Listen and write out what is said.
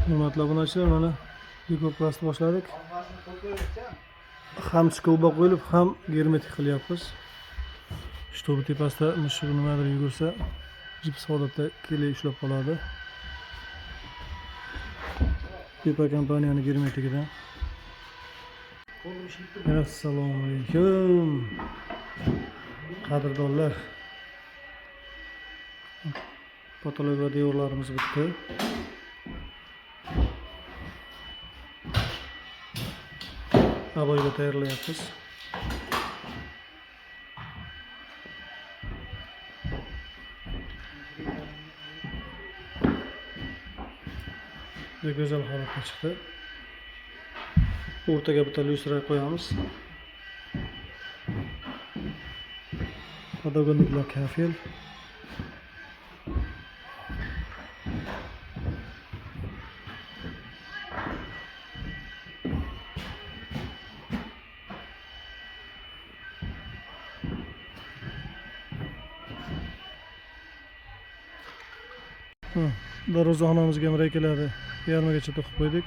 Hurmatli obunachilar, mana dekoplastni boshladik. Ham skolba qo'yilib, ham germetik qilyapmiz. Shtobi tepasida mushuk nimadir yugursa, jips holatda kelib ushlab qoladi. Tepa kompaniyani germetikidan. Assalomu alaykum. Qadrdonlar. Patologiya devorlarimiz bitdi. Aboyga tayyorlayapmiz. Juda go'zal holatga chiqdi. O'rtaga bitta lyustra qo'yamiz. Podogonniklar kafel. Darvozaxonamizga ham reykalarni yarmigacha to'qib qo'ydik.